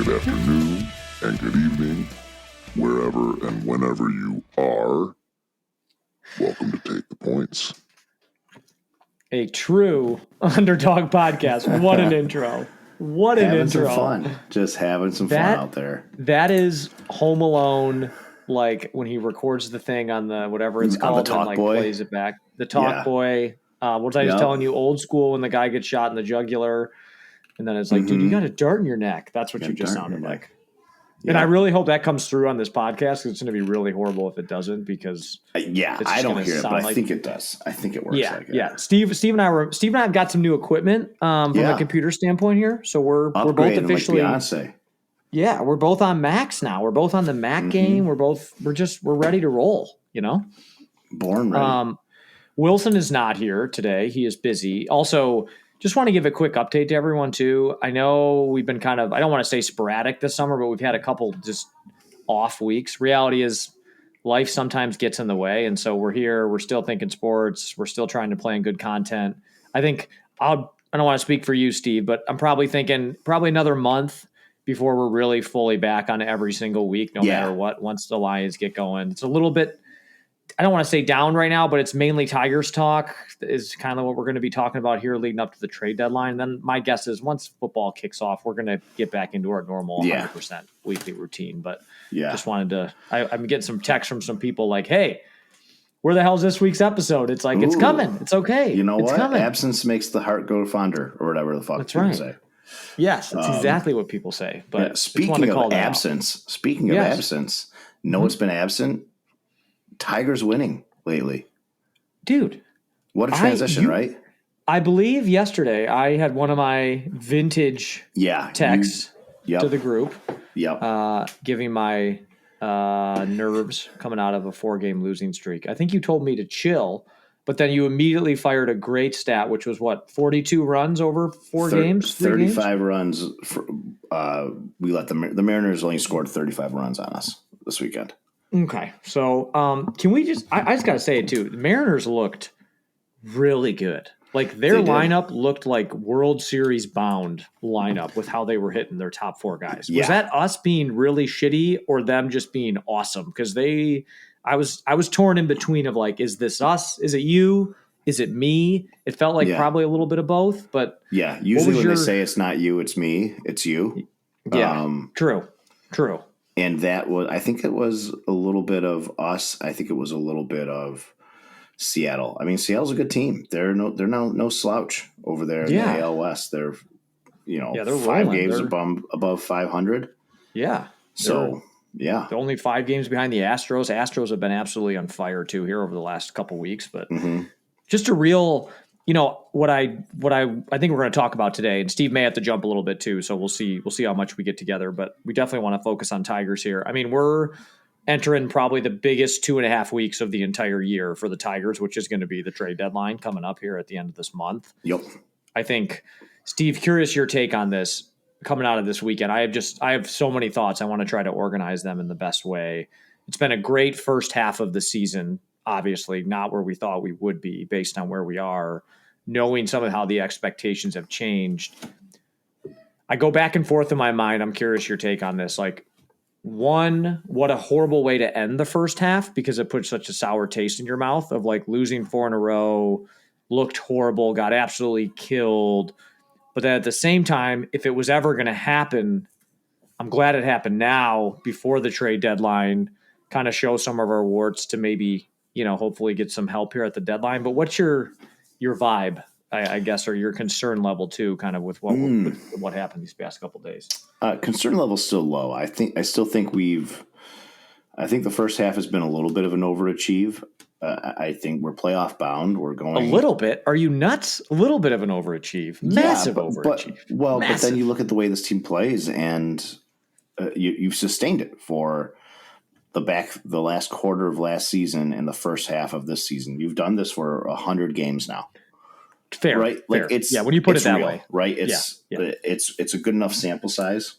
good afternoon, and good evening, wherever and whenever you are. Welcome to Take the Points. A true underdog podcast. What an intro. What an having intro. Some fun. Just having some fun out there. That is Home Alone, like when he records the thing on the whatever it's called the Talk and Boy. Plays it back. The Talk Boy. What was I just telling you? Old school when the guy gets shot in the jugular. And then it's like, dude, you got a dart in your neck. That's what you just sounded like. Yeah. And I really hope that comes through on this podcast because it's going to be really horrible if it doesn't because I don't hear it, but I think it does. I think it works like it. Yeah. Steve and I have got some new equipment from a computer standpoint here. So we're both officially like Beyonce. Yeah, we're both on Macs now. We're both on the Mac game. We're ready to roll, you know? Born ready. Wilson is not here today. He is busy. Also, just want to give a quick update to everyone, too. I know we've been kind of, I don't want to say sporadic this summer, but we've had a couple just off weeks. Reality is life sometimes gets in the way, and so we're here. We're still thinking sports. We're still trying to plan good content. I think I don't want to speak for you, Steve, but I'm probably thinking another month before we're really fully back on every single week, no matter what, once the Lions get going. It's a little bit, I don't want to say down right now, but it's mainly Tigers talk is kind of what we're going to be talking about here leading up to the trade deadline. And then my guess is once football kicks off, we're going to get back into our normal 100% weekly routine. But just wanted to, I'm getting some texts from some people like, hey, where the hell's this week's episode? It's like, it's coming. It's okay. You know it's what? Coming. Absence makes the heart go fonder or whatever the fuck people say. Yes, that's exactly what people say. But speaking of absence, know what's been absent? Tigers winning lately. Dude. What a transition, right? I believe yesterday I had one of my vintage texts to the group. Giving my nerves coming out of a 4-game losing streak. I think you told me to chill, but then you immediately fired a great stat, which was 42 runs over 4 games? 35 runs. We let the Mariners only scored 35 runs on us this weekend. Okay. So can we just – I just got to say it too. The Mariners looked really good. Like their lineup looked like World Series bound lineup with how they were hitting their top 4 guys. Was that us being really shitty or them just being awesome? Because I was torn in between of like, is this us? Is it you? Is it me? It felt like probably a little bit of both. But usually when they say it's not you, it's me. It's you. Yeah, true. And that was, I think it was a little bit of us. I think it was a little bit of Seattle. I mean, Seattle's a good team. They're no slouch over there in the AL West. They're, they're 5 games above 500. Yeah. So, they're only 5 games behind the Astros. Astros have been absolutely on fire too here over the last couple weeks, but just a real, what I think we're going to talk about today, and Steve may have to jump a little bit too. So we'll see how much we get together, but we definitely want to focus on Tigers here. I mean, we're entering probably the biggest 2.5 weeks of the entire year for the Tigers, which is going to be the trade deadline coming up here at the end of this month. Yep. I think, Steve, curious your take on this coming out of this weekend. I have so many thoughts. I want to try to organize them in the best way. It's been a great first half of the season, obviously not where we thought we would be based on where we are, knowing some of how the expectations have changed. I go back and forth in my mind. I'm curious your take on this. Like, one, what a horrible way to end the first half because it puts such a sour taste in your mouth of like losing 4 in a row, looked horrible, got absolutely killed. But then at the same time, if it was ever going to happen, I'm glad it happened now before the trade deadline, kind of show some of our warts to maybe, hopefully get some help here at the deadline. But what's your vibe, I guess, or your concern level too, kind of with what happened these past couple of days? Concern level's still low. I still think the first half has been a little bit of an overachieve. I think we're playoff bound. We're going a little bit. Are you nuts? A little bit of an overachieve, massive overachieve. But then you look at the way this team plays, and you've sustained it for the last quarter of last season and the first half of this season. You've done this for 100 games now. Fair, right? Like fair. When you put it that real, way, right? It's a good enough sample size.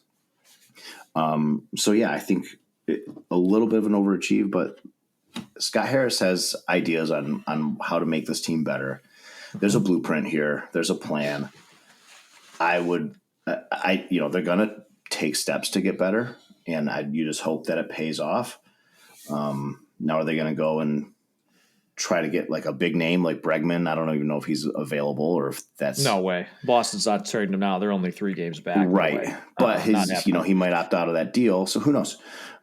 I think a little bit of an overachieve, but Scott Harris has ideas on how to make this team better. There's a blueprint here. There's a plan. They're gonna take steps to get better, and you just hope that it pays off. Now, are they going to go and try to get like a big name like Bregman? I don't even know if he's available or if that's no way. Boston's not trading him now. They're only 3 games back. Right. No but he might opt out of that deal. So who knows?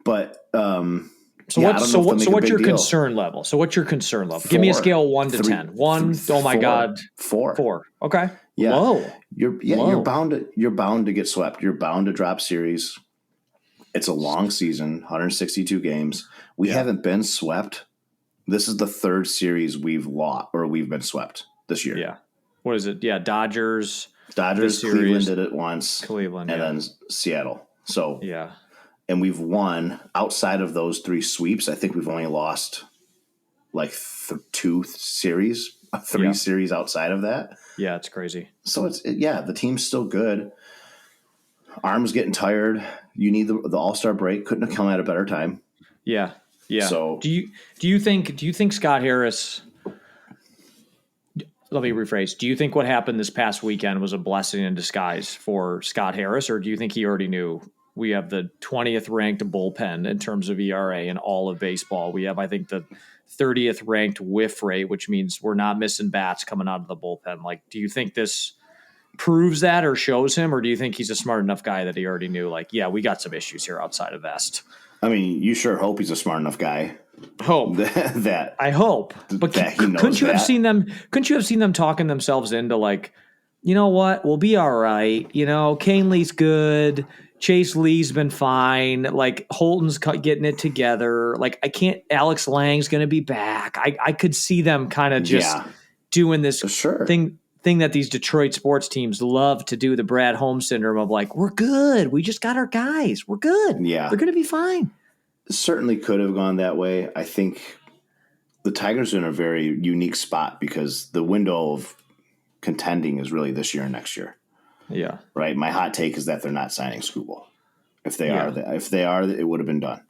But what's your concern level? So what's your concern level? 4, Give me a scale of 1 to 3, 10. 1, oh my 4, God. 4. 4. Okay. Yeah. Low. You're bound to get swept. You're bound to drop series. It's a long season, 162 games. We haven't been swept. This is the 3rd series we've lost or we've been swept this year. Yeah. What is it? Yeah, Dodgers, Cleveland did it once. And then Seattle. So yeah. And we've won outside of those 3 sweeps. I think we've only lost like 2 series, 3 series outside of that. Yeah, it's crazy. So the team's still good. Arm's getting tired. You need the All-Star break. Couldn't have come at a better time. Yeah. Yeah. So do you think Scott Harris? Let me rephrase. Do you think what happened this past weekend was a blessing in disguise for Scott Harris, or do you think he already knew? We have the 20th ranked bullpen in terms of ERA in all of baseball. We have, I think, the 30th ranked whiff rate, which means we're not missing bats coming out of the bullpen. Like, do you think this proves that or shows him, or do you think he's a smart enough guy that he already knew, like, yeah, we got some issues here outside of Vest? I mean, you sure hope he's a smart enough guy. I hope. But couldn't you have seen them talking themselves into, like, you know what, we'll be all right. You know, Canley's good. Chase Lee's been fine. Like, Holton's getting it together. Like, Alex Lang's going to be back. I could see them kind of just doing this thing that these Detroit sports teams love to do, the Brad Holmes syndrome of, like, we're good. We just got our guys. We're good. Yeah. They're going to be fine. Certainly could have gone that way. I think the Tigers are in a very unique spot because the window of contending is really this year and next year. Yeah. Right. My hot take is that they're not signing Skubal. If they are, it would have been done.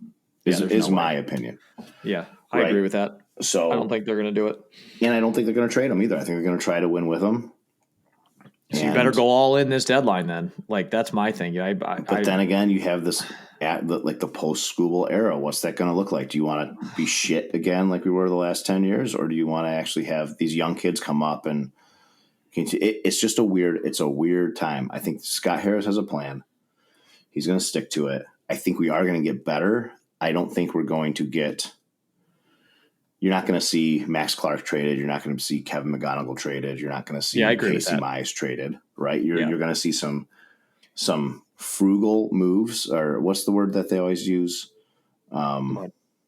Is my opinion. Yeah, I agree with that. So I don't think they're going to do it, and I don't think they're going to trade him either. I think they're going to try to win with him. So you better go all in this deadline then. Like, that's my thing. But then again, you have this the post Skubal era. What's that going to look like? Do you want to be shit again like we were the last 10 years, or do you want to actually have these young kids come up and? It's just a weird time. I think Scott Harris has a plan. He's going to stick to it. I think we are going to get better. I don't think we're going to get – you're not going to see Max Clark traded. You're not going to see Kevin McGonigal traded. You're not going to see Casey Mize traded, right? You're going to see some frugal moves, or what's the word that they always use?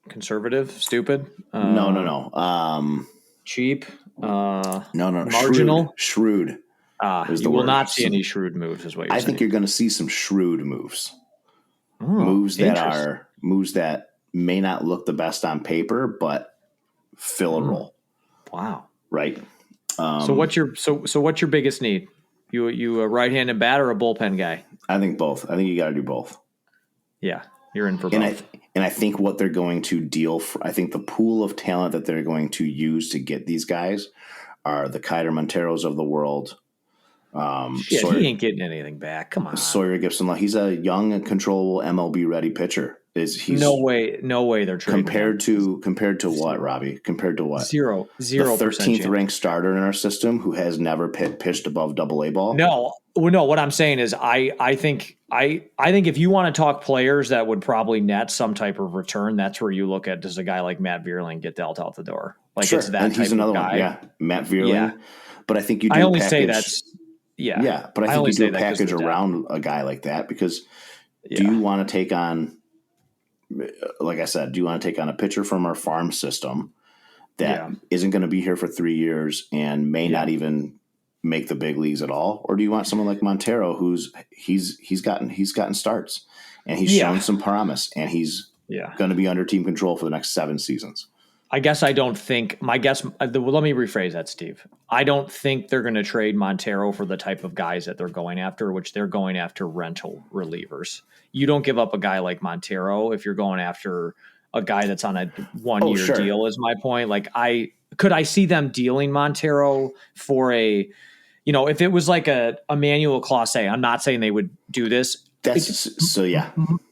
Conservative? Stupid? No. Cheap? No. Marginal? Shrewd. You will not see any shrewd moves, is what you're saying. I think you're going to see some shrewd moves. Moves that may not look the best on paper, but fill a role. Wow. Right. So what's your biggest need? You a right-handed bat or a bullpen guy? I think both. I think you got to do both. Yeah, you're in for both. And I think what they're going to deal for, I think the pool of talent that they're going to use to get these guys are the Kaiser Monteros of the world. He ain't getting anything back. Come on. Sawyer Gibson. He's a young and controllable MLB ready pitcher. No way they're trading compared to what, Robbie? Compared to what? 0%. The 13th ranked starter in our system who has never pitched above AA ball. No. What I'm saying is I think if you want to talk players that would probably net some type of return, that's where you look at, does a guy like Matt Vierling get dealt out the door? Like, sure. It's that and type he's another of guy. one. Yeah, Matt Vierling. Yeah. But I think you do. I only say that's yeah. But I think you do a package around a guy like that because do you want to take on? Like I said, do you want to take on a pitcher from our farm system that isn't going to be here for 3 years and may not even make the big leagues at all? Or do you want someone like Montero he's gotten starts and he's shown some promise and he's going to be under team control for the next 7 seasons? I guess I don't think let me rephrase that, Steve. I don't think they're going to trade Montero for the type of guys that they're going after, which they're going after rental relievers. You don't give up a guy like Montero if you're going after a guy that's on a 1 year deal, is my point. Like, I see them dealing Montero for if it was like a Emmanuel Clase. I'm not saying they would do this.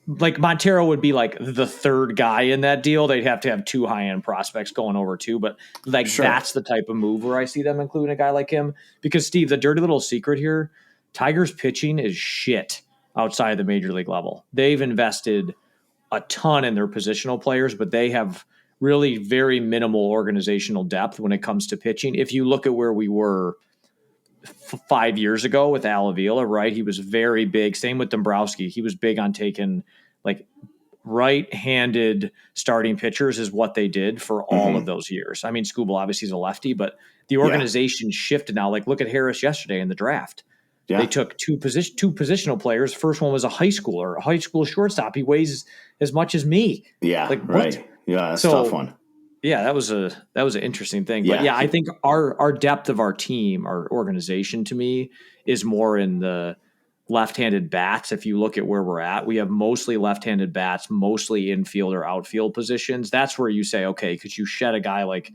Like Montero would be like the third guy in that deal. They'd have to have 2 high-end prospects going over too, but like that's the type of move where I see them including a guy like him. Because Steve, the dirty little secret here, Tigers pitching is shit outside of the major league level. They've invested a ton in their positional players, but they have really very minimal organizational depth when it comes to pitching. If you look at where we were 5 years ago with Al Avila, right? He was very big. Same with Dombrowski. He was big on taking like right-handed starting pitchers is what they did for all of those years. I mean, Skubal obviously is a lefty, but the organization shifted now. Like look at Harris yesterday in the draft. Yeah. They took two positional players. First one was a high school shortstop. He weighs as much as me. Yeah, like, right. What? Yeah, that's a tough one. Yeah, that was an interesting thing. But I think our depth of our team, our organization, to me, is more in the left-handed bats. If you look at where we're at, we have mostly left-handed bats, mostly infield or outfield positions. That's where you say, okay, could you shed a guy like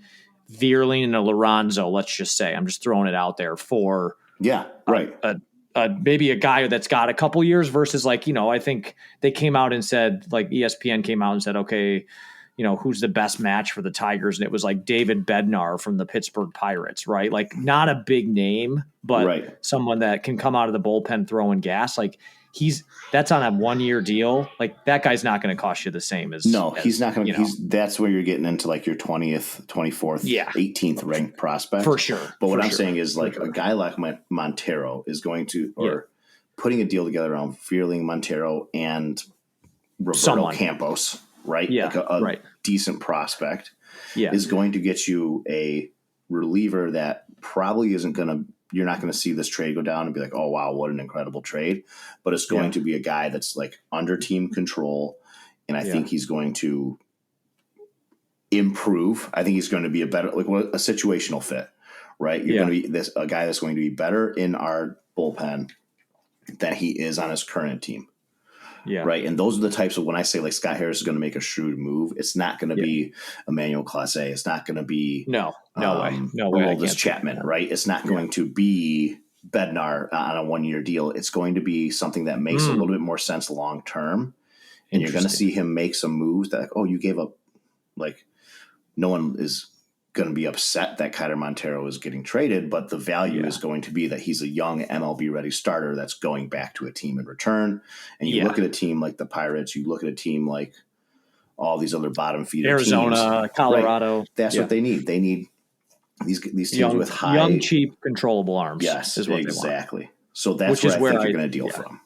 Vierling and a Lorenzo? Let's just say, I'm just throwing it out there for maybe a guy that's got a couple years versus like, I think they came out and said, like ESPN came out and said, okay, who's the best match for the Tigers? And it was like David Bednar from the Pittsburgh Pirates, right? Like not a big name, but someone that can come out of the bullpen throwing gas. Like that's on a 1-year deal. Like that guy's not going to cost you the same as. No, he's not going to. That's where you're getting into like your 20th, 24th, 18th ranked prospect. For sure. But what I'm saying is like a guy like Montero is going to, or putting a deal together around Vierling, Montero, and Roberto Campos. Right? Yeah, like a decent prospect is going to get you a reliever that probably isn't going to – you're not going to see this trade go down and be like, oh, wow, what an incredible trade. But it's going to be a guy that's like under team control, and I think he's going to improve. I think he's going to be a better – like a situational fit, right? You're going to be a guy that's going to be better in our bullpen than he is on his current team. Yeah. Right. And those are the types of when I say like Scott Harris is going to make a shrewd move, it's not going to be Emmanuel Clase. It's not going to be no way. Aroldis Chapman. Right. It's not going to be Bednar on a 1-year deal. It's going to be something that makes a little bit more sense long term. And you're going to see him make some moves that like, oh, you gave up. Like no one is going to be upset that Kiter Montero is getting traded, but the value is going to be that he's a young MLB ready starter that's going back to a team in return. And you look at a team like the Pirates, you look at a team like all these other bottom feeder Arizona, teams, Colorado. Right? That's what they need. They need these teams with high, young, cheap, controllable arms. Yes, is what exactly. They want. So that's where I think you're going to deal from.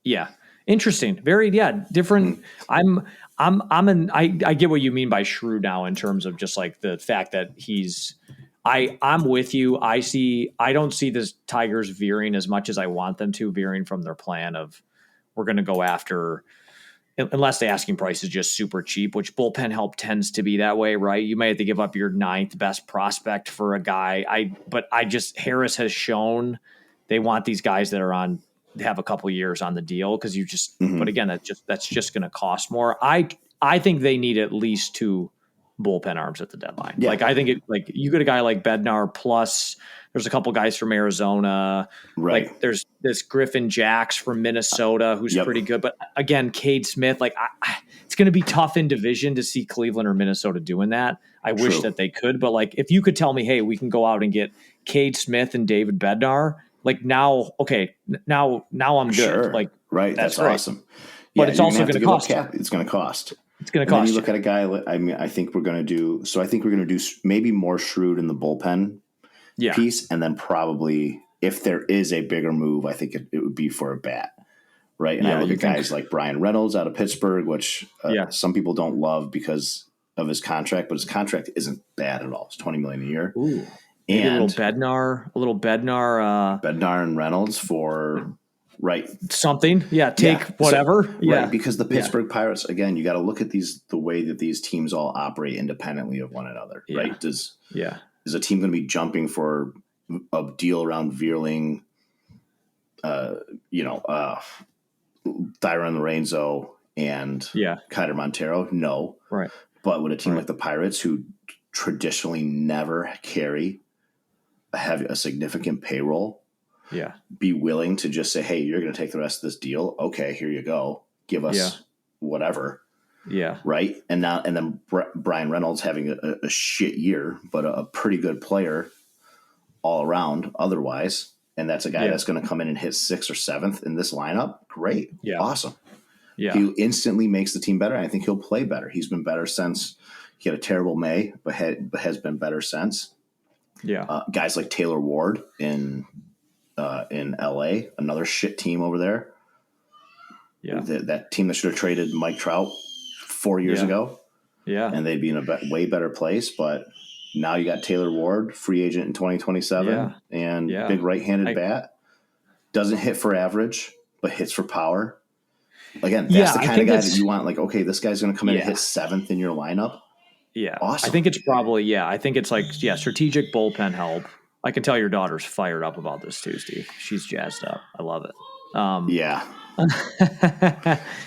Yeah. Interesting. Very, different. I get what you mean by shrewd now in terms of just like the fact that I'm with you. I don't see this Tigers veering as much as I want them to, veering from their plan of we're going to go after, unless the asking price is just super cheap, which bullpen help tends to be that way, right? You may have to give up your 9th best prospect for a guy. Harris has shown they want these guys that are on, have a couple years on the deal because you just, but again, that's just going to cost more. I think they need at least 2 bullpen arms at the deadline. Yeah. Like I think you get a guy like Bednar plus there's a couple guys from Arizona. Right. Like there's this Griffin Jacks from Minnesota who's pretty good. But again, Cade Smith, like it's going to be tough in division to see Cleveland or Minnesota doing that. I wish that they could, but like if you could tell me, hey, we can go out and get Cade Smith and David Bednar. Like now I'm good. Sure. Like that's awesome. But it's also going to cost. It's going to cost. It's going to cost. You look at a guy. I think we're going to do maybe more shrewd in the bullpen piece, and then probably if there is a bigger move, I think it would be for a bat, right? And I look at guys like Brian Reynolds out of Pittsburgh, which some people don't love because of his contract, but his contract isn't bad at all. It's $20 million a year. Ooh. And a little Bednar, Bednar and Reynolds for something. Yeah, take whatever. Right, because the Pittsburgh Pirates, again, you got to look at the way that these teams all operate independently of one another, right? Is a team going to be jumping for a deal around Vierling, Thyron Lorenzo and Kiter Montero? No. Right. But would a team like the Pirates, who traditionally never carry have a significant payroll, be willing to just say, hey, you're going to take the rest of this deal. Okay, here you go. Give us whatever. Yeah. Right. And then Brian Reynolds having a shit year, but a pretty good player all around otherwise. And that's a guy that's going to come in and hit 6th or 7th in this lineup. Great. Yeah. Awesome. Yeah. He instantly makes the team better. I think he'll play better. He's been better since he had a terrible May, but has been better since. Yeah. Guys like Taylor Ward in LA, another shit team over there. Yeah. That team that should have traded Mike Trout 4 years ago. Yeah. And they'd be in a way better place. But now you got Taylor Ward, free agent in 2027, and big right-handed bat. Doesn't hit for average, but hits for power. Again, that's the kind of guy that you want. Like, okay, this guy's going to come in and hit 7th in your lineup. Yeah. Awesome. I think it's probably, I think it's like, strategic bullpen help. I can tell your daughter's fired up about this too, Steve. She's jazzed up. I love it.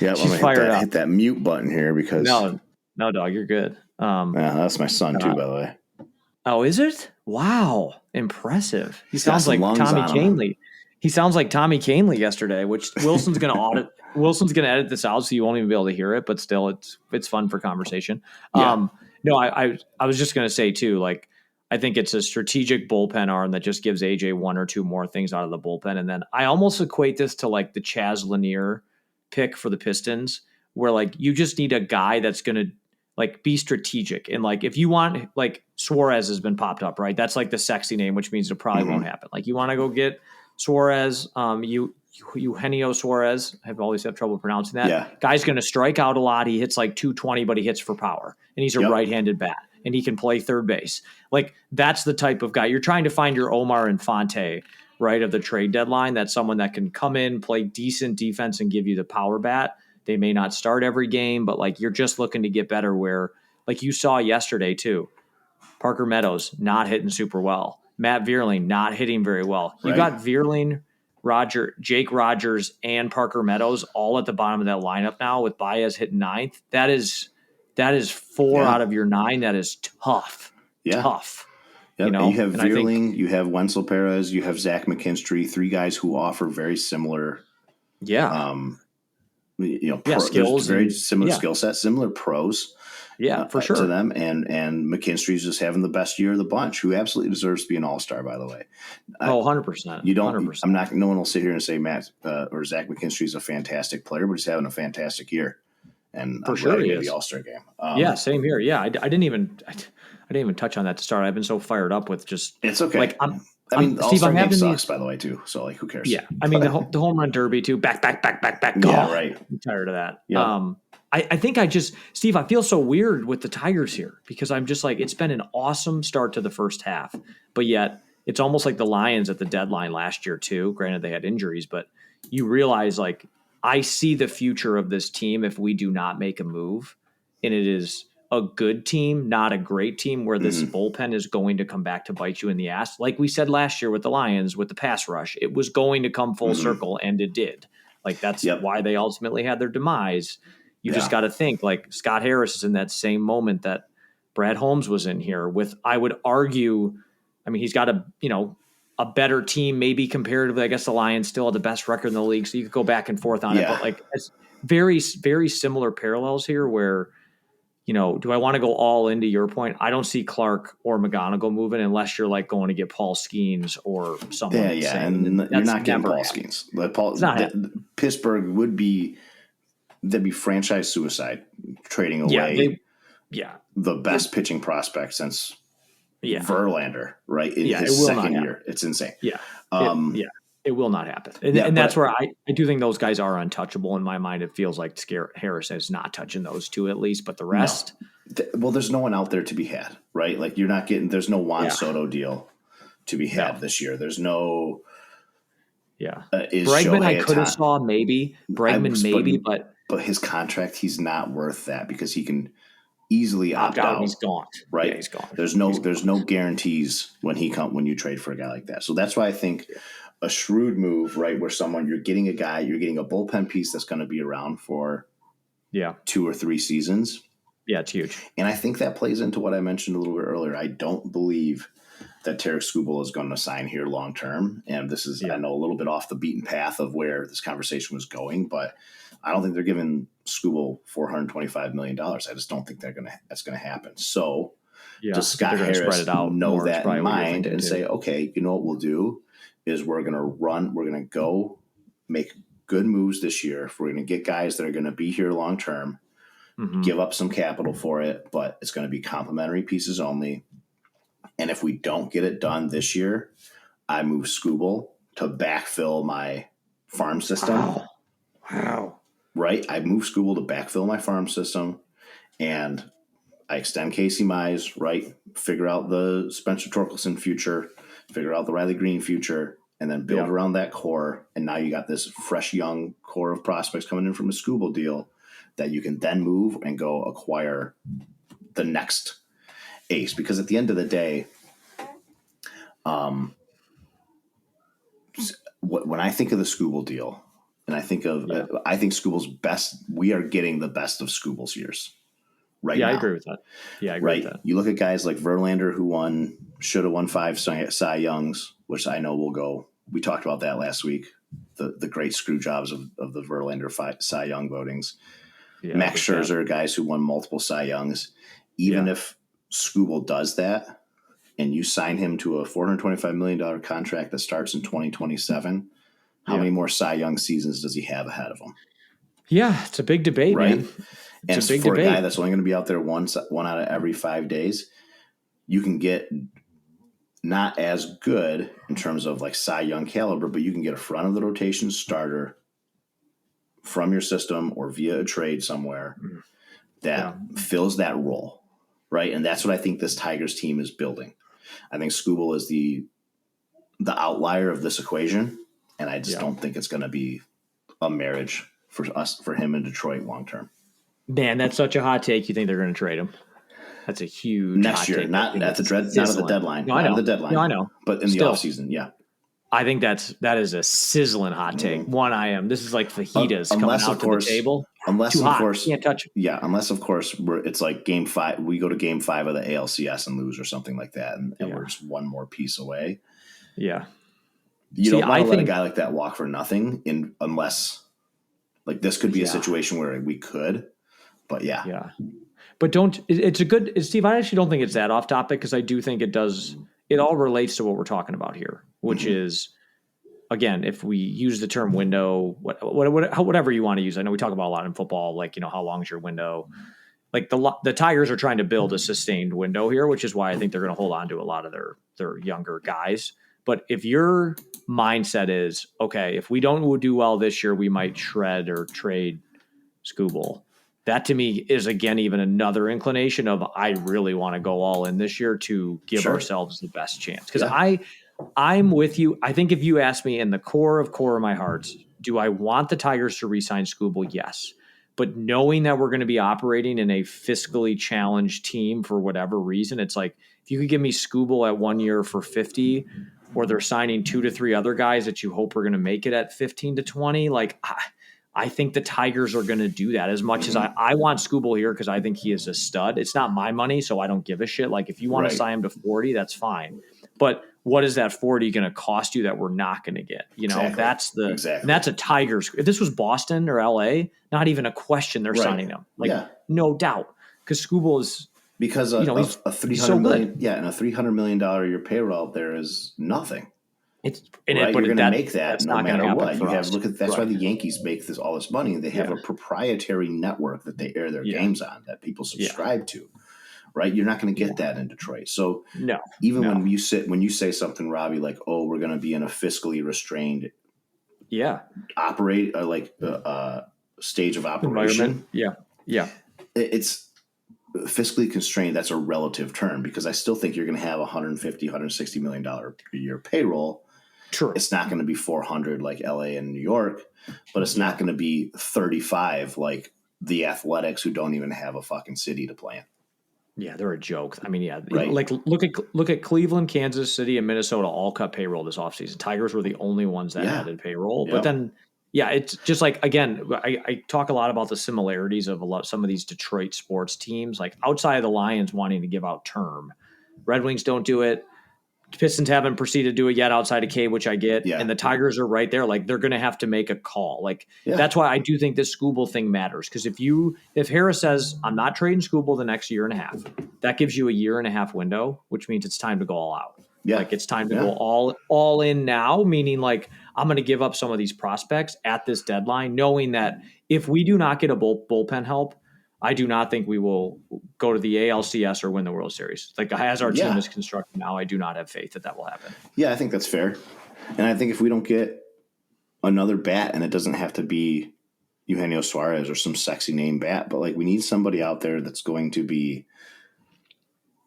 She's fired up. Hit that mute button here because no, dog, you're good. That's my son too, by the way. Oh, is it? Wow, impressive. He sounds like Tommy Canley. He sounds like Tommy Canley yesterday, which Wilson's going to audit. Wilson's going to edit this out, so you won't even be able to hear it. But still, it's fun for conversation. No, I was just going to say too, like, I think it's a strategic bullpen arm that just gives AJ 1 or 2 more things out of the bullpen. And then I almost equate this to like the Chaz Lanier pick for the Pistons, where like you just need a guy that's going to like be strategic. And like, if you want, like Suarez has been popped up, right? That's like the sexy name, which means it probably won't happen. Like you want to go get Suarez, Eugenio Suarez. I've always had trouble pronouncing that. Yeah. Guy's going to strike out a lot. He hits like 220, but he hits for power, and he's a right-handed bat, and he can play third base. Like that's the type of guy you're trying to find. Your Omar Infante, right, of the trade deadline. That's someone that can come in, play decent defense, and give you the power bat. They may not start every game, but like you're just looking to get better. Where like you saw yesterday too, Parker Meadows not hitting super well. Matt Vierling not hitting very well. You got Vierling, Jake Rogers, and Parker Meadows all at the bottom of that lineup now with Baez hitting 9th. That is 4 out of your 9. That is tough. Yeah. Tough. Yep. You know? You have Vierling, you have Wenzel Perez, you have Zach McKinstry, 3 guys who offer very similar skills, very similar skill sets, similar pros. Yeah, for sure. To them, and McKinstry's just having the best year of the bunch, who absolutely deserves to be an all-star, by the way. 100%. You don't. 100%. No one will sit here and say Matt or Zach McKinstry's a fantastic player, but he's having a fantastic year, and for sure he is. The all-star game. Same here. Yeah, I didn't even touch on that to start. I've been so fired up with just. It's okay. Like the all-star game sucks, by the way, too. So, like, who cares? Yeah, I mean the home run derby too. Back. Yeah, right. I'm tired of that. Yep. I think Steve, I feel so weird with the Tigers here because I'm just like, it's been an awesome start to the first half, but yet it's almost like the Lions at the deadline last year too. Granted, they had injuries, but you realize like I see the future of this team if we do not make a move, and it is a good team, not a great team where this bullpen is going to come back to bite you in the ass. Like we said last year with the Lions, with the pass rush, it was going to come full circle, and it did. Like that's why they ultimately had their demise. You just got to think like Scott Harris is in that same moment that Brad Holmes was in here with, I would argue, I mean, he's got a better team, maybe comparatively. I guess the Lions still have the best record in the league. So you could go back and forth on it, but like it's very, very similar parallels here where, do I want to go all into your point? I don't see Clark or McGonigal moving unless you're like going to get Paul Skeens or someone. Yeah. And you're not getting Paul Skeens. Pittsburgh would be, that'd be franchise suicide trading away the best pitching prospect since Verlander, right? In his second year. It's insane. Yeah. It will not happen. And that's where I do think those guys are untouchable. In my mind, it feels like Harris is not touching those 2 at least, but the rest. No. There's no one out there to be had, right? Like you're not getting, there's no Juan Soto deal to be had this year. There's no. Yeah. Bregman, I could have saw maybe. Bregman, but his contract, he's not worth that because he can easily opt out. He's gone. Right. Yeah, he's gone. There's no guarantees when you trade for a guy like that. So that's why I think a shrewd move, right, where you're getting a bullpen piece that's going to be around for 2 or 3 seasons. Yeah, it's huge. And I think that plays into what I mentioned a little bit earlier. I don't believe that Tarek Skubal is going to sign here long term. And this is, I know, a little bit off the beaten path of where this conversation was going, but I don't think they're giving Skubal $425 million. I just don't think that's going to happen. So does Scott Harris know that in mind and say, okay, you know what we'll do is we're going to go make good moves this year. We're going to get guys that are going to be here long term, give up some capital for it, but it's going to be complementary pieces only. And if we don't get it done this year, I move Skubal to backfill my farm system. Wow. Right? I move Skubal to backfill my farm system, and I extend Casey Mize, right? Figure out the Spencer Torkelson future, figure out the Riley Green future, and then build around that core. And now you got this fresh, young core of prospects coming in from a Skubal deal that you can then move and go acquire the next ace. Because at the end of the day, when I think of the Skubal deal, and I think Skubal's best, we are getting the best of Skubal's years right now. I agree with that. Yeah, I agree with that. You look at guys like Verlander, who should have won 5 Cy Youngs, which I know will go. We talked about that last week, the great screw jobs of the Verlander Cy Young votings. Yeah, Max Scherzer, guys who won multiple Cy Youngs. Even if Skubal does that and you sign him to a $425 million contract that starts in 2027, how many more Cy Young seasons does he have ahead of him? Yeah, it's a big debate, right? Man. And for a guy that's only going to be out there one out of every 5 days, you can get not as good in terms of like Cy Young caliber, but you can get a front of the rotation starter from your system or via a trade somewhere that fills that role, right? And that's what I think this Tigers team is building. I think Skubal is the outlier of this equation, and I just don't think it's going to be a marriage for him in Detroit long term. Man, that's such a hot take. You think they're going to trade him? That's a huge next hot year, take. not at the deadline. No, I know. Not at the deadline. No, I know. But in the offseason, yeah. I think that is a sizzling hot take. This is like fajitas coming out to the table. Unless Too of hot. course, can't touch it. Yeah, unless of course it's like game 5. We go to game 5 of the ALCS and lose or something like that, and we're just one more piece away. Yeah, you don't want to let a guy like that walk for nothing, unless like this could be a situation where we could. But yeah. But don't. It's a good, Steve. I actually don't think it's that off topic because I do think it does. It all relates to what we're talking about here, which is, again, if we use the term window, whatever you want to use. I know we talk about a lot in football, like, how long is your window? Like the Tigers are trying to build a sustained window here, which is why I think they're going to hold on to a lot of their younger guys. But if your mindset is, okay, if we don't do well this year, we might shred or trade Skubal. That to me is, again, even another inclination of I really want to go all in this year to give ourselves the best chance. Because I'm with you. I think if you ask me in the core of my heart, do I want the Tigers to re-sign Skubal? Yes. But knowing that we're going to be operating in a fiscally challenged team for whatever reason, it's like if you could give me Skubal at 1 year for 50, or they're signing 2 to 3 other guys that you hope are going to make it at 15 to 20, like I think the Tigers are going to do that as much as I want Skubal here because I think he is a stud. It's not my money, so I don't give a shit. Like if you want to sign him to 40, that's fine. But what is that 40 going to cost you that we're not going to get? Exactly. That's a Tigers. If this was Boston or LA, not even a question they're signing him. No doubt. Because Skubal is because a $300 million, and a $300 million a year payroll there is nothing. You're going to make that no matter what. That's why the Yankees make all this money. They have a proprietary network that they air their games on that people subscribe to. Right? You're not going to get that in Detroit. So when you say something, Robbie, like, oh, we're going to be in a fiscally restrained stage of operation. It's fiscally constrained. That's a relative term because I still think you're going to have $150, $160 million a year payroll. True. It's not going to be 400 like LA and New York, but it's not going to be 35 like the Athletics who don't even have a fucking city to play in. Yeah, they're a joke. I mean, like look at Cleveland, Kansas City, and Minnesota all cut payroll this offseason. Tigers were the only ones that added payroll. But then, it's just like, again, I talk a lot about the similarities of some of these Detroit sports teams, like outside of the Lions wanting to give out term. Red Wings don't do it. Pistons haven't proceeded to do it yet outside of K, which I get. Yeah. And the Tigers are right there. Like, they're going to have to make a call. Like, that's why I do think this Skubal thing matters. Because if Harris says, I'm not trading Skubal the next year and a half, that gives you a year and a half window, which means it's time to go all out. Yeah. Like, it's time to go all in now, meaning like, I'm going to give up some of these prospects at this deadline, knowing that if we do not get a bullpen help, I do not think we will go to the ALCS or win the World Series. Like, as our team is constructed now, I do not have faith that will happen. Yeah, I think that's fair. And I think if we don't get another bat, and it doesn't have to be Eugenio Suarez or some sexy name bat, but like we need somebody out there that's going to be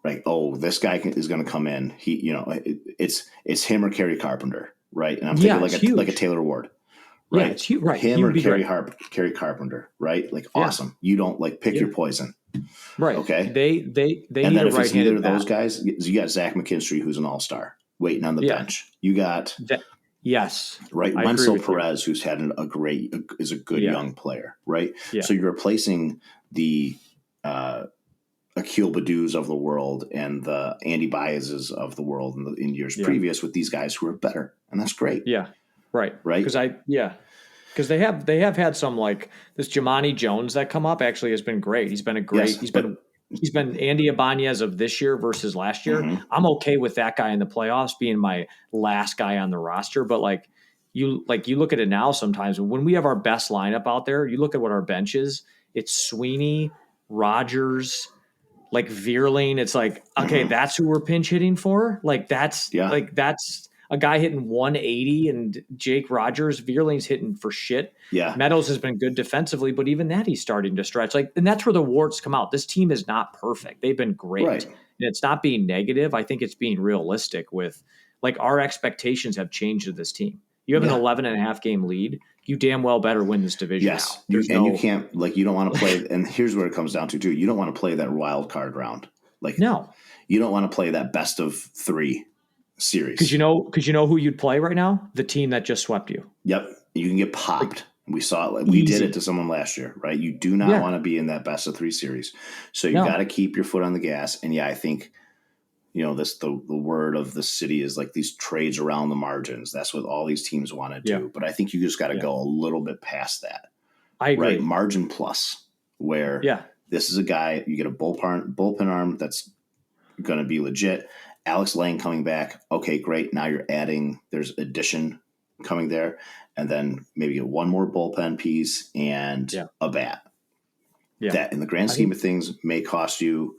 like, oh, this guy is going to come in. It's him or Kerry Carpenter, right? And I'm thinking like a Taylor Ward. Right. Yeah, it's huge. Right. Him or Kerry Carpenter, right? Like, awesome. You don't like pick your poison. Right. Okay. They and need then a if right it's neither of those guys, you got Zach McKinstry, who's an all-star, waiting on the bench. You got right, Wenzel Perez, who's had is a good young player, right? Yeah. So you're replacing the Akil Badu's of the world and the Andy Baez's of the world in years previous with these guys who are better, and that's great. Yeah. Right. Right. Because they have had some, like this Jamani Jones that come up actually has been great. He's been he's been Andy Ibanez of this year versus last year. Mm-hmm. I'm okay with that guy in the playoffs being my last guy on the roster, but like you look at it now sometimes when we have our best lineup out there, you look at what our bench is, it's Sweeney, Rogers, like Vierling. It's like, okay, that's who we're pinch hitting for. Like that's a guy hitting 180 and Jake Rogers, Vierling's hitting for shit. Yeah. Meadows has been good defensively, but even that he's starting to stretch. Like, and that's where the warts come out. This team is not perfect. They've been great. Right. And it's not being negative. I think it's being realistic with like our expectations have changed to this team. You have an 11.5 game lead. You damn well better win this division. Yes. Now. You can't, like, you don't want to play. And here's where it comes down to too. You don't want to play that wild card round. Like, no, you don't want to play that best of 3 series. Because you know who you'd play right now? The team that just swept you. Yep. You can get popped. We saw it. Like, we did it to someone last year, right? You do not want to be in that best of 3 series. So you got to keep your foot on the gas. And I think, the word of the city is like these trades around the margins. That's what all these teams want to do. But I think you just got to go a little bit past that. I agree. Right? Margin plus, where this is a guy, you get a bullpen arm that's going to be legit. Alex Lang coming back. Okay, great. Now you're adding, there's addition coming there. And then maybe get one more bullpen piece and a bat. Yeah. That in the grand scheme of things may cost you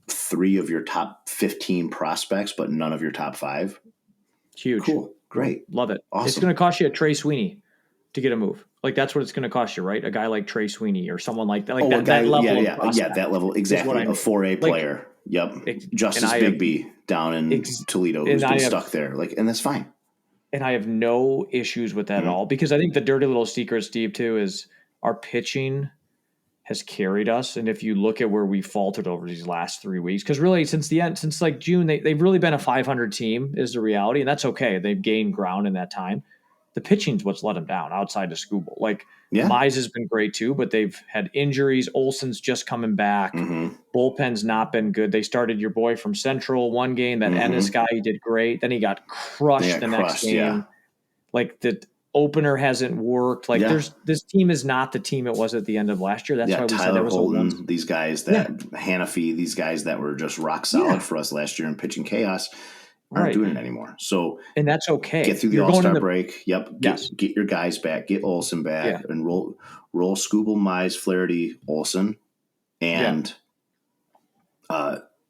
3 of your top 15 prospects, but none of your top 5. Huge. Cool. Great. Love it. Awesome. It's going to cost you a Trey Sweeney to get a move. Like, that's what it's going to cost you, right? A guy like Trey Sweeney or someone like that. Like that level of prospect. Yeah, that level. Exactly. A 4A player. Yep. Justice Bigby down in Toledo who's been stuck there. Like, and that's fine. And I have no issues with that at all, because I think the dirty little secret, Steve, too, is our pitching has carried us. And if you look at where we faltered over these last 3 weeks, because really since like June, they've really been a 500 team is the reality. And that's okay. They've gained ground in that time. The pitching's what's let them down outside of Skubal. Like, Mize has been great too, but they've had injuries. Olsen's just coming back. Bullpen's not been good. They started your boy from Central one game. That Ennis guy, he did great. Then he got crushed next game. Yeah. Like, the opener hasn't worked. Like, this team is not the team it was at the end of last year. That's why we Tyler said there was Holton, these guys that Hanafi, these guys that were just rock solid for us last year in pitching chaos. Aren't doing it anymore. So, and that's okay. Get through the All-Star break. Yep. Get your guys back. Get Olsen back and roll Skubal, Mize, Flaherty, Olsen, and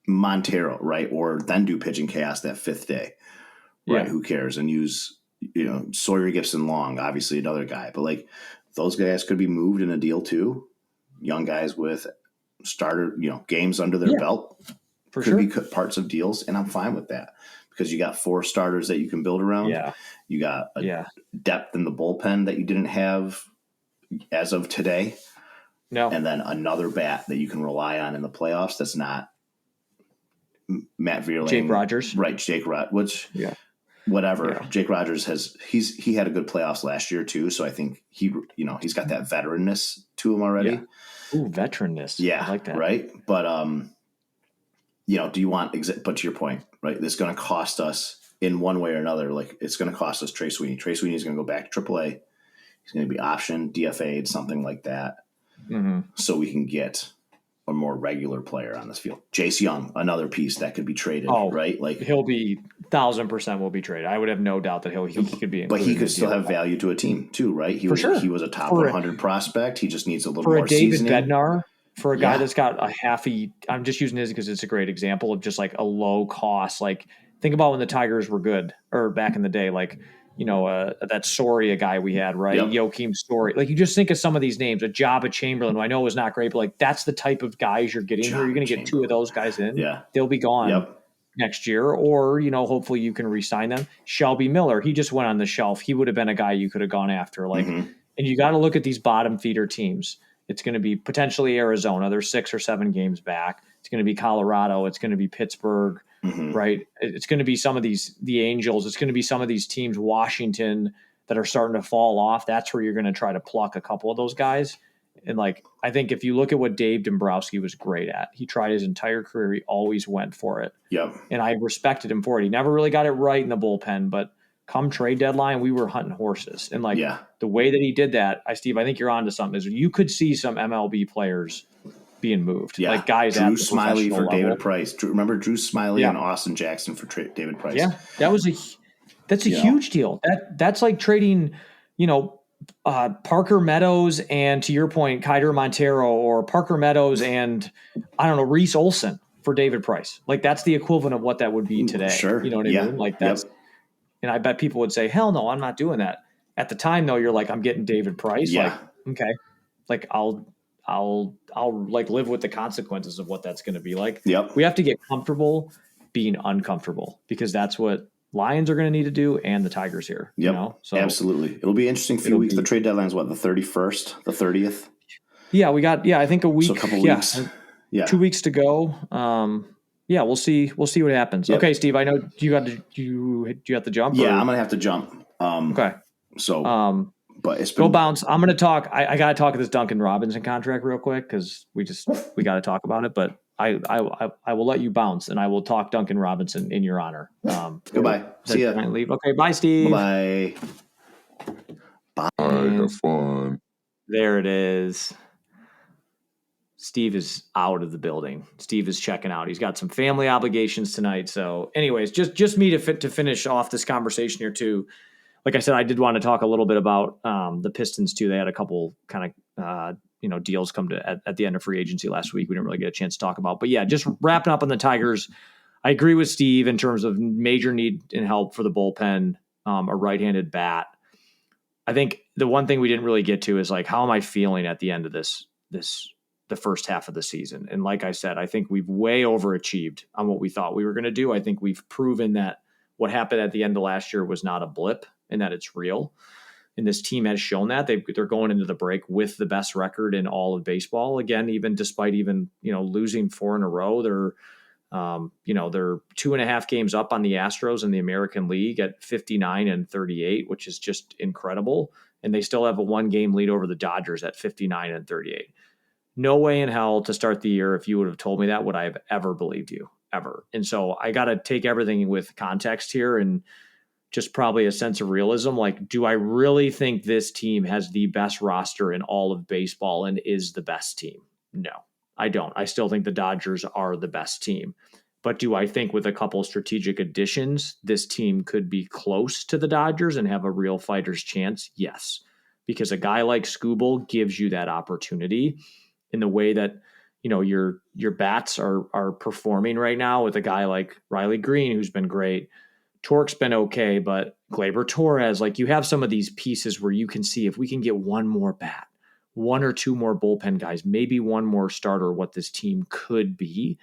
Montero, right? Or then do pitching chaos that 5th day, right? Who cares? And use Sawyer Gibson Long, obviously another guy, but like those guys could be moved in a deal too. Young guys with starter games under their belt could be parts of deals, and I'm fine with that. Because you got 4 starters that you can build around. Yeah. You got a depth in the bullpen that you didn't have as of today. No. And then another bat that you can rely on in the playoffs that's not Matt Vierling. Jake Rogers. Right, Jake Rogers. Which, whatever. Yeah. Jake Rogers he had a good playoffs last year too, so I think he's got that veteranness to him already. Yeah. Ooh, veteranness. Yeah. I like that. Right? But do you want, but to your point, right, it's going to cost us in one way or another. Like, it's going to cost us Trey Sweeney. Trey Sweeney is going to go back to AAA. He's going to be optioned, DFA'd, something like that. So we can get a more regular player on this field. Jace Young, another piece that could be traded, right? Like, he'll be 1,000% will be traded. I would have no doubt that he could be, but he could still have value to a team too, right? He was a top 100 prospect. He just needs a little more David seasoning. Bednar, for a guy that's got I'm just using his because it's a great example of just like a low cost. Like, think about when the Tigers were good, or back in the day, like, that Soria guy we had, right? Yep. Joakim Soria. Like, you just think of some of these names, a Jabba Chamberlain, who I know was not great, but like, that's the type of guys you're getting here. You're going to get 2 of those guys in. Yeah. They'll be gone next year, or, hopefully you can re-sign them. Shelby Miller, he just went on the shelf. He would have been a guy you could have gone after. Like, and you got to look at these bottom feeder teams. It's going to be potentially Arizona. They're 6 or 7 games back. It's going to be Colorado. It's going to be Pittsburgh. Right. It's going to be some of the Angels. It's going to be some of these teams, Washington, that are starting to fall off. That's where you're going to try to pluck a couple of those guys. And like, I think if you look at what Dave Dombrowski was great at, he tried his entire career. He always went for it. Yep. And I respected him for it. He never really got it right in the bullpen, but come trade deadline, we were hunting horses. And like the way that he did that, Steve, I think you're onto something, is you could see some MLB players being moved. Yeah. Like guys Drew at the Smiley for level. David Price. Remember Drew Smiley and Austin Jackson for David Price? Yeah. That's a huge deal. That's like trading, Parker Meadows and, to your point, Kaider Montero, or Parker Meadows and, I don't know, Reese Olson for David Price. Like, that's the equivalent of what that would be today. Sure. You know what I mean? Like, that's and I bet people would say, hell no, I'm not doing that. At the time, though, you're like, I'm getting David Price. Yeah. Like, okay. Like, I'll like live with the consequences of what that's going to be like. Yep. We have to get comfortable being uncomfortable, because that's what Lions are going to need to do, and the Tigers here. Yep. So absolutely. It'll be interesting few weeks. The trade deadline is what, the 31st, the 30th? Yeah, we got, I think a week. So a couple weeks. Yeah. 2 weeks to go. We'll see what happens. Yep. Okay, Steve, I know you have to jump. Yeah, I'm going to have to jump. Okay. So, but it's been, go bounce. I'm going to talk. I got to talk about this Duncan Robinson contract real quick, because we got to talk about it. But I will let you bounce, and I will talk Duncan Robinson in your honor. Goodbye. See ya. Leave. Okay. Bye, Steve. Bye. Bye. Have fun. There it is. Steve is out of the building. Steve is checking out. He's got some family obligations tonight. So anyways, just me to finish off this conversation here too. Like I said, I did want to talk a little bit about the Pistons too. They had a couple kind of, deals come to at the end of free agency last week. We didn't really get a chance to talk about, but yeah, just wrapping up on the Tigers. I agree with Steve in terms of major need and help for the bullpen, a right-handed bat. I think the one thing we didn't really get to is like, how am I feeling at the end of the first half of the season? And like I said, I think we've way overachieved on what we thought we were going to do. I think we've proven that what happened at the end of last year was not a blip, and that it's real. And this team has shown that. They're going into the break with the best record in all of baseball. Again, even despite losing 4 in a row, they're 2.5 games up on the Astros in the American League at 59-38, which is just incredible. And they still have a 1-game lead over the Dodgers at 59-38. No way in hell to start the year, if you would have told me that, would I have ever believed you, ever. And so I got to take everything with context here, and just probably a sense of realism. Like, do I really think this team has the best roster in all of baseball and is the best team? No, I don't. I still think the Dodgers are the best team. But do I think with a couple strategic additions, this team could be close to the Dodgers and have a real fighter's chance? Yes, because a guy like Skubal gives you that opportunity in the way that, your bats are performing right now with a guy like Riley Green, who's been great. Torque's been okay, but Gleyber Torres, like, you have some of these pieces where you can see if we can get one more bat, 1 or 2 more bullpen guys, maybe 1 more starter, what this team could be.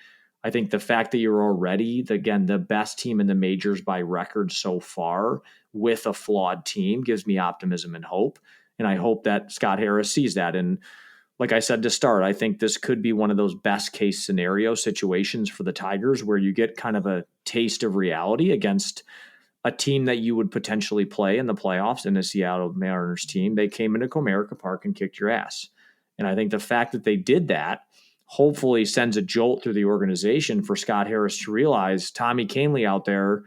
I think the fact that you're already, the best team in the majors by record so far with a flawed team gives me optimism and hope. And I hope that Scott Harris sees that. And like I said to start, I think this could be one of those best case scenario situations for the Tigers where you get kind of a taste of reality against a team that you would potentially play in the playoffs, in the Seattle Mariners team. They came into Comerica Park and kicked your ass. And I think the fact that they did that, hopefully sends a jolt through the organization for Scott Harris to realize Tommy Kahnle out there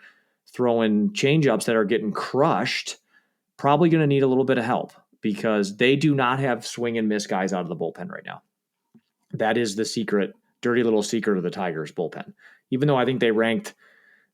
throwing changeups that are getting crushed, probably going to need a little bit of help because they do not have swing and miss guys out of the bullpen right now. That is the secret, dirty little secret of the Tigers bullpen. Even though I think they ranked,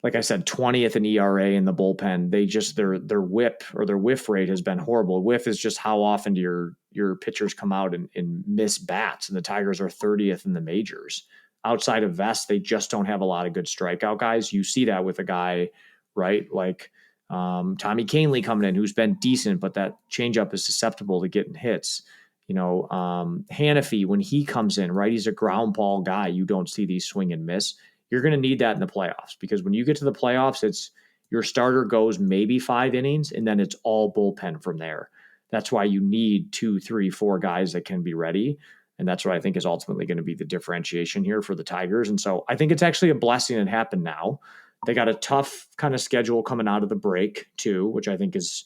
like I said, 20th in ERA in the bullpen, they just their whip or their whiff rate has been horrible. Whiff is just how often do your pitchers come out and miss bats, and the Tigers are 30th in the majors. Outside of Vest, they just don't have a lot of good strikeout guys. You see that with a guy, right, like Tommy Kahnle coming in, who's been decent, but that changeup is susceptible to getting hits. Hannafy, when he comes in, right, he's a ground ball guy. You don't see these swing and miss. You're going to need that in the playoffs because when you get to the playoffs, it's your starter goes maybe 5 innings and then it's all bullpen from there. That's why you need 2, 3, 4 guys that can be ready. And that's what I think is ultimately going to be the differentiation here for the Tigers. And so I think it's actually a blessing it happened now. They got a tough kind of schedule coming out of the break too, which I think is,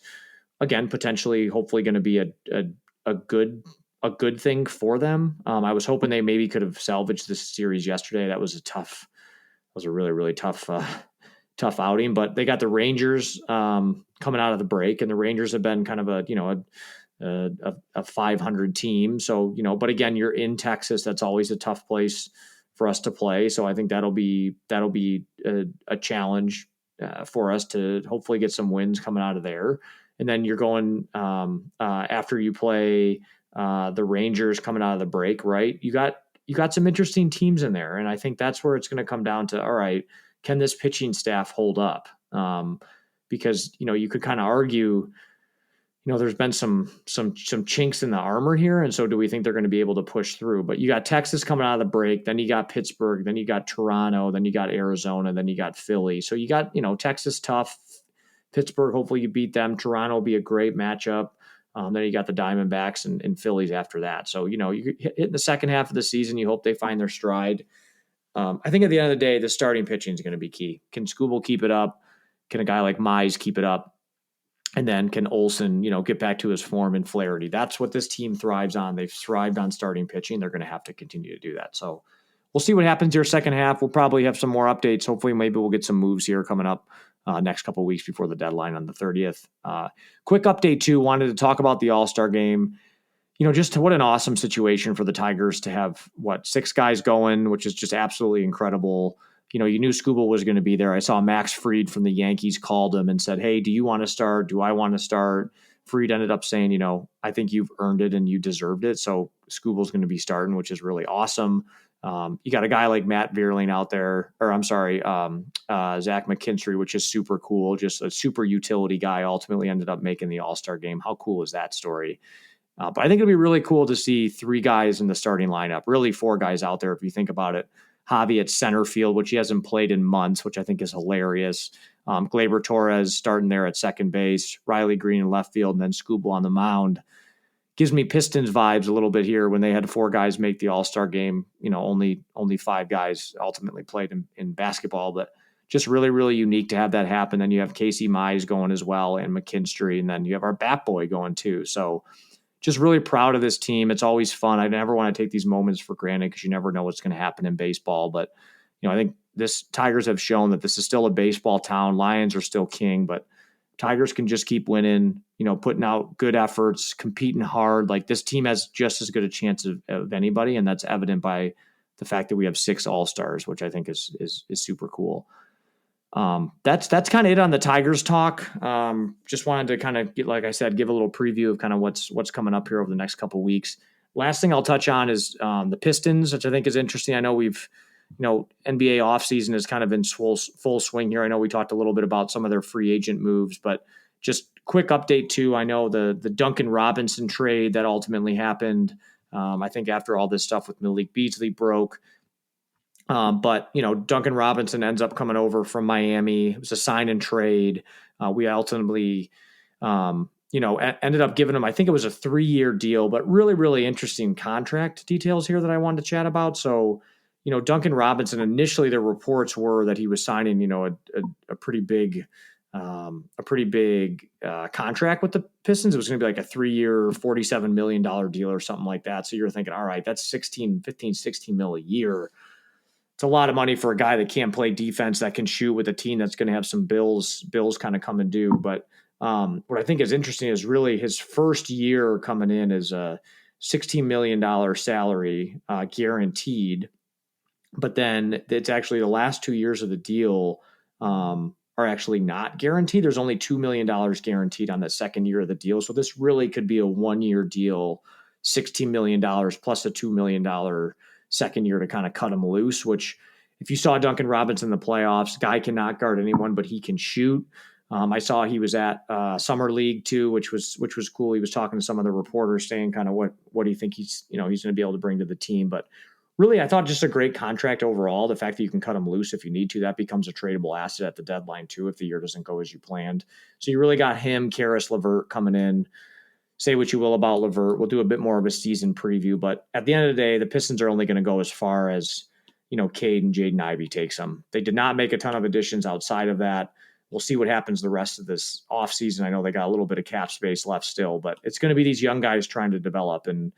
again, potentially, hopefully going to be a good thing for them. I was hoping they maybe could have salvaged this series yesterday. That was a really, really tough outing, but they got the Rangers coming out of the break, and the Rangers have been kind of a 500 team. So, but again, you're in Texas. That's always a tough place for us to play. So I think that'll be a challenge for us to hopefully get some wins coming out of there. And then you're going after you play the Rangers coming out of the break, right? You got some interesting teams in there. And I think that's where it's going to come down to, all right, can this pitching staff hold up? Because, you could kind of argue, there's been some chinks in the armor here. And so do we think they're going to be able to push through? But you got Texas coming out of the break, then you got Pittsburgh, then you got Toronto, then you got Arizona, then you got Philly. So you got, Texas tough, Pittsburgh, hopefully you beat them. Toronto will be a great matchup. Then you got the Diamondbacks and Phillies after that. So, you hit in the second half of the season, you hope they find their stride. I think at the end of the day, the starting pitching is going to be key. Can Skubal keep it up? Can a guy like Mize keep it up? And then can Olsen, get back to his form and Flaherty? That's what this team thrives on. They've thrived on starting pitching. They're going to have to continue to do that. So we'll see what happens here second half. We'll probably have some more updates. Hopefully, maybe we'll get some moves here coming up next couple of weeks before the deadline on the 30th. Quick update, too. Wanted to talk about the All-Star game. Just what an awesome situation for the Tigers to have, 6 guys going, which is just absolutely incredible. You knew Skubal was going to be there. I saw Max Fried from the Yankees called him and said, hey, do you want to start? Do I want to start? Fried ended up saying, I think you've earned it and you deserved it. So Skubal's going to be starting, which is really awesome. You got a guy like Matt Vierling out there, Zach McKinstry, which is super cool. Just a super utility guy, ultimately ended up making the All-Star game. How cool is that story? But I think it'd be really cool to see 3 guys in the starting lineup, really 4 guys out there if you think about it. Javi at center field, which he hasn't played in months, which I think is hilarious. Gleyber Torres starting there at second base, Riley Green in left field, and then Skubal on the mound. Gives me Pistons vibes a little bit here when they had 4 guys make the All-Star game. Only 5 guys ultimately played in basketball, but just really, really unique to have that happen. Then you have Casey Mize going as well and McKinstry, and then you have our Bat Boy going too. So just really proud of this team. It's always fun. I never want to take these moments for granted because you never know what's going to happen in baseball. But, I think this Tigers have shown that this is still a baseball town. Lions are still king, but Tigers can just keep winning, putting out good efforts, competing hard. Like this team has just as good a chance of anybody. And that's evident by the fact that we have 6 All-Stars, which I think is super cool. That's kind of it on the Tigers talk. Just wanted to kind of like I said, give a little preview of kind of what's coming up here over the next couple of weeks. Last thing I'll touch on is the Pistons, which I think is interesting. I know we've, NBA offseason is kind of in full swing here. I know we talked a little bit about some of their free agent moves, but just quick update too. I know the Duncan Robinson trade that ultimately happened. I think after all this stuff with Malik Beasley broke. But, Duncan Robinson ends up coming over from Miami. It was a sign and trade. We ultimately, ended up giving him, I think it was a 3-year deal, but really, really interesting contract details here that I wanted to chat about. So, Duncan Robinson, initially the reports were that he was signing, a pretty big a pretty big contract with the Pistons. It was going to be like a 3-year, $47 million deal or something like that. So you're thinking, all right, that's 15, 16 mil a year. It's a lot of money for a guy that can't play defense, that can shoot with a team that's going to have some bills kind of come and due. But what I think is interesting is really his first year coming in is a $16 million salary guaranteed. But then it's actually the last 2 years of the deal are actually not guaranteed. There's only $2 million guaranteed on the second year of the deal. So this really could be a 1-year deal, $16 million plus a $2 million second year to kind of cut him loose, which if you saw Duncan Robinson in the playoffs, guy cannot guard anyone, but he can shoot. I saw he was at Summer League too, which was cool. He was talking to some of the reporters saying kind of what do you think he's going to be able to bring to the team. But really, I thought just a great contract overall. The fact that you can cut him loose if you need to, that becomes a tradable asset at the deadline too if the year doesn't go as you planned. So you really got him, Karis LeVert coming in. Say what you will about LeVert. We'll do a bit more of a season preview, but at the end of the day, the Pistons are only going to go as far as, Cade and Jaden Ivey takes them. They did not make a ton of additions outside of that. We'll see what happens the rest of this offseason. I know they got a little bit of cap space left still, but it's going to be these young guys trying to develop. And,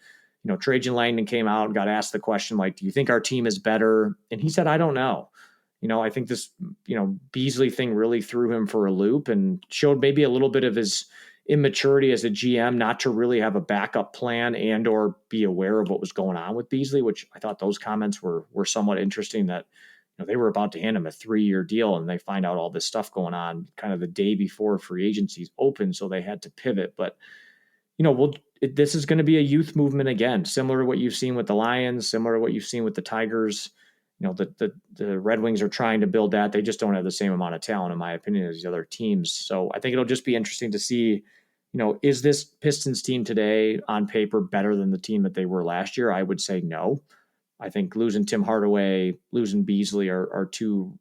Trajan Langdon came out and got asked the question, like, do you think our team is better? And he said, I don't know. I think this, Beasley thing really threw him for a loop and showed maybe a little bit of his immaturity as a GM, not to really have a backup plan and or be aware of what was going on with Beasley, which I thought those comments were somewhat interesting, that they were about to hand him a 3-year deal and they find out all this stuff going on kind of the day before free agency's open, so they had to pivot. But this is going to be a youth movement again, similar to what you've seen with the Lions, similar to what you've seen with the Tigers. The Red Wings are trying to build that. They just don't have the same amount of talent, in my opinion, as the other teams. So I think it'll just be interesting to see, is this Pistons team today on paper better than the team that they were last year? I would say no. I think losing Tim Hardaway, losing Beasley are two,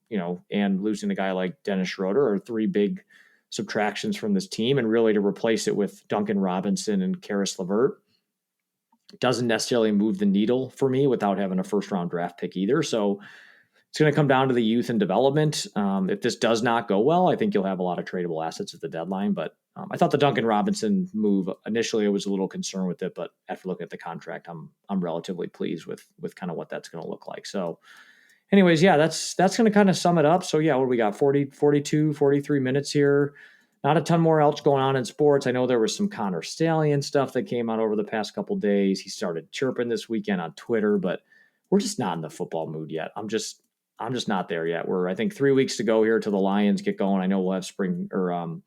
and losing a guy like Dennis Schroeder are 3 big subtractions from this team. And really to replace it with Duncan Robinson and Karis LeVert doesn't necessarily move the needle for me without having a first-round draft pick either. So it's going to come down to the youth and development. If this does not go well, I think you'll have a lot of tradable assets at the deadline. But I thought the Duncan Robinson move, initially I was a little concerned with it, but after looking at the contract, I'm relatively pleased with kind of what that's going to look like. So anyways, yeah, that's going to kind of sum it up. So yeah, what do we got? 43 minutes here. Not a ton more else going on in sports. I know there was some Connor Stallion stuff that came out over the past couple days. He started chirping this weekend on Twitter, but we're just not in the football mood yet. I'm just not there yet. We're, I think, 3 weeks to go here till the Lions get going. I know we'll have spring or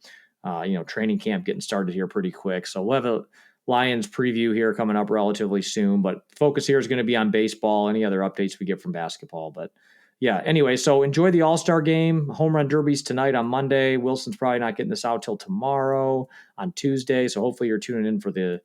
training camp getting started here pretty quick. So we'll have a Lions preview here coming up relatively soon, but focus here is going to be on baseball, any other updates we get from basketball. But yeah, anyway, so enjoy the All-Star game. Home run derbies tonight on Monday. Wilson's probably not getting this out till tomorrow on Tuesday. So hopefully you're tuning in for the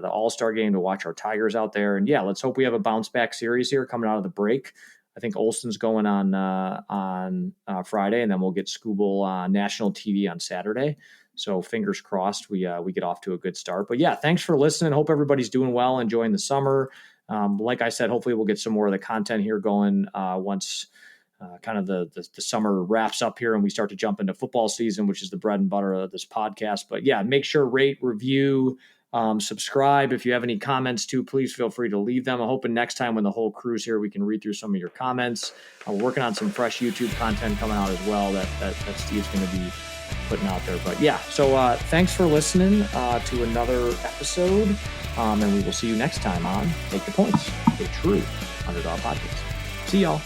All-Star game to watch our Tigers out there. And yeah, let's hope we have a bounce back series here coming out of the break. I think Olsen's going on Friday, and then we'll get Scooble on national TV on Saturday. So fingers crossed we get off to a good start. But yeah, thanks for listening. Hope everybody's doing well, enjoying the summer. Like I said, hopefully we'll get some more of the content here going once kind of the summer wraps up here and we start to jump into football season, which is the bread and butter of this podcast. But yeah, make sure, rate, review, subscribe. If you have any comments too, please feel free to leave them. I'm hoping next time when the whole crew's here, we can read through some of your comments. We're working on some fresh YouTube content coming out as well that Steve's going to be putting out there. But yeah, so thanks for listening to another episode. And we will see you next time on Take the Points, a true underdog podcast. See y'all.